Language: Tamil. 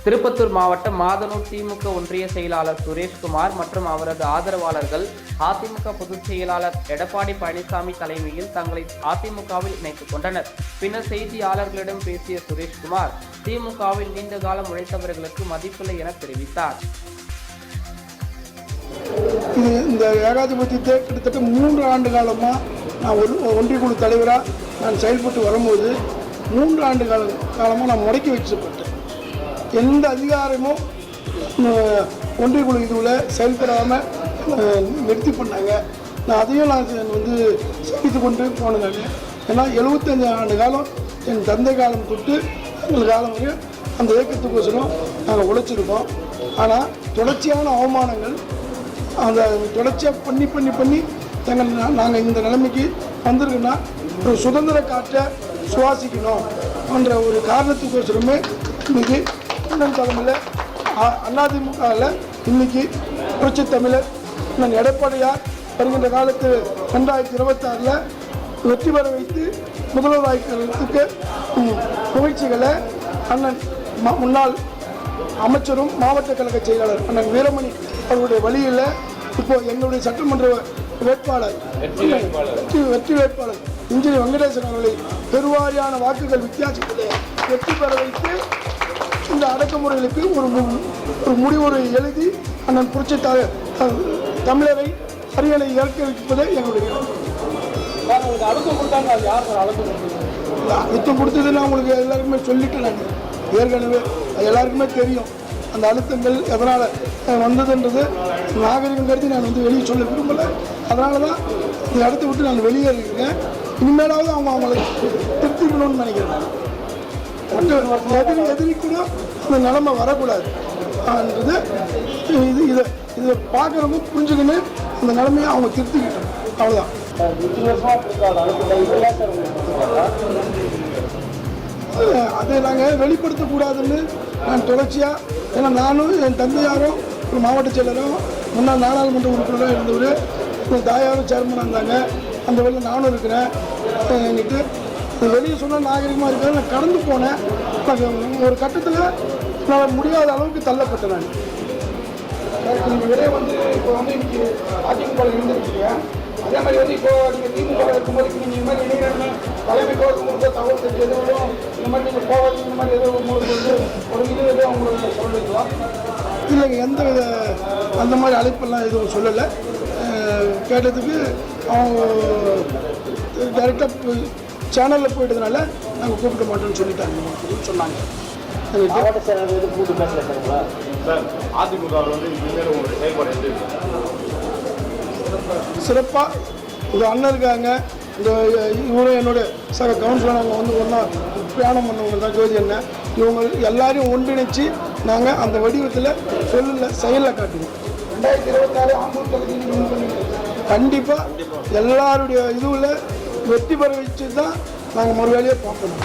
திருப்பத்தூர் மாவட்டம் மாதனூர் திமுக ஒன்றிய செயலாளர் சுரேஷ்குமார் மற்றும் அவரது ஆதரவாளர்கள் அதிமுக பொதுச் செயலாளர் எடப்பாடி பழனிசாமி தலைமையில் தங்களை அதிமுகவில் இணைத்துக் கொண்டனர். பின்னர் செய்தியாளர்களிடம் பேசிய சுரேஷ்குமார் திமுகவில் நீண்ட காலம் உழைத்தவர்களுக்கு மதிப்பில்லை என தெரிவித்தார். இந்த ஏகாதிபத்தியத்தை கிட்டத்தட்ட 3 ஆண்டு காலமாக நான் ஒன்றிய குழு தலைவராக நான் செயல்பட்டு வரும்போது 3 ஆண்டு காலமாக நான் முடக்கி வச்சுப்பட்டேன். எந்த அதிகாரமும் ஒன்றிய குழு இதுவில் செயல்படாமல் நிறுத்தி பண்ணாங்க. அதையும் நான் சகித்து கொண்டு போனேன். ஏன்னா 75 ஆண்டு காலம் என் தந்தை காலம் தொட்டு எங்கள் காலம் வரையும் அந்த இயக்கத்துக்கோசரம் நாங்கள் உழைச்சிருக்கோம். ஆனால் தொடர்ச்சியான அவமானங்கள் அந்த தொடர்ச்சியாக பண்ணி நாங்கள் இந்த நிலைமைக்கு வந்திருக்குன்னா ஒரு சுதந்திர காற்றை சுவாசிக்கணும் என்ற ஒரு காரணத்துக்கோசரமே இன்றைக்கி தலைமையில் அதிமுகவில் இன்றைக்கி புரட்சி தமிழர் நான் எடப்பாடியார் வருகின்ற காலத்தில் 2026 வெற்றி பெற வைத்து முதல்வராய்க்கிறதுக்கு முயற்சிகளை அண்ணன் முன்னாள் அமைச்சரும் மாவட்ட கழக செயலாளர் அண்ணன் வீரமணி அவருடைய வழியில் இப்போ எங்களுடைய சட்டமன்ற வேட்பாளர் வெற்றி வேட்பாளர் இன்ஜினியர் வெங்கடேசன் அவர்களை பெருவாரியான வாக்குகள் வித்தியாசத்தில் வெற்றி பெற வைத்து இந்த அடக்குமுறைகளுக்கு ஒரு முடிவுரை எழுதி அண்ணன் புரட்சி தமிழரை அரியணை ஏற்க வைப்பதே எங்களுடைய அழுத்தம் கொடுத்ததுன்னு அவங்களுக்கு எல்லாருக்குமே சொல்லிட்டு நான் ஏற்கனவே எல்லாருக்குமே தெரியும் அந்த அழுத்தங்கள் எதனால் வந்ததுன்றது நாகரிகம் கருதி நான் வெளியே சொல்ல விரும்பலை. அதனால தான் இந்த இடத்த விட்டு நான் வெளியே இருக்கிறேன். இனிமேலாவது அவங்களை திருத்திக்கணும்னு நினைக்கிறேன். எதிரி கூட இந்த நிலைமை வரக்கூடாதுன்றது இதை பார்க்குறவங்க புரிஞ்சுக்கின்னு அந்த நிலைமையை அவங்க திருத்திக்கிட்டோம். அவ்வளோதான். அதை நாங்கள் வெளிப்படுத்தக்கூடாதுன்னு நான் தொடர்ச்சியாக, ஏன்னா நானும் என் தந்தையாரும் ஒரு மாவட்ட செயலரும் முன்னாள் நாடாளுமன்ற உறுப்பினராக இருந்தவர், தாயாரும் சேர்மனாக இருந்தாங்க. அந்த வழியில் நானும் இருக்கிறேன். என்கிட்ட வெளியே சொன்னால் நாகரிகமாக இருக்கிறது நான் கடந்து போனேன். ஒரு கட்டத்தில் நான் முடியாத அளவுக்கு தள்ளப்பட்டேன். நான் நீங்கள் வெளியே இப்போ இன்னைக்கு அதிமுக இருந்துருக்கீங்க. அதே மாதிரி இப்போ நீங்கள் திமுக இருக்கும்போது நீங்கள் இந்த மாதிரி இளைஞர்கள் தலைமைக்கோ உங்களுக்கு தகவல் தெரிஞ்சு எதுவும் இந்த மாதிரி நீங்கள் போவது இந்த மாதிரி எதுவும் உங்களுக்கு ஒரு எதுவும் உங்களுக்கு சொல்லிக்கலாம்? இல்லைங்க, எந்த வித அந்த மாதிரி அழைப்பெல்லாம் எதுவும் சொல்லலை. கேட்டதுக்கு அவங்க டைரெக்டாக சேனலில் போயிட்டதுனால நாங்கள் கூப்பிட மாட்டோம்னு சொல்லிட்டாங்க சொன்னாங்க. சிறப்பாக இந்த அண்ணன் இருக்காங்க. இந்த இவரும் என்னோட சக கவுன்சிலர் அவங்க ஒன்றா பிரயாணம் பண்ணவங்க தான் ஜோதி அண்ணன். இவங்க எல்லாரையும் ஒன்றிணைச்சு நாங்கள் அந்த வடிவத்தில் செயலில் காட்டுவோம். 2024 ஆம்பூர் தொகுதி கண்டிப்பாக எல்லாருடைய இதுவில் வெற்றி பெற வச்சு தான் நாங்கள் மறுவேளையே பார்க்கணும்.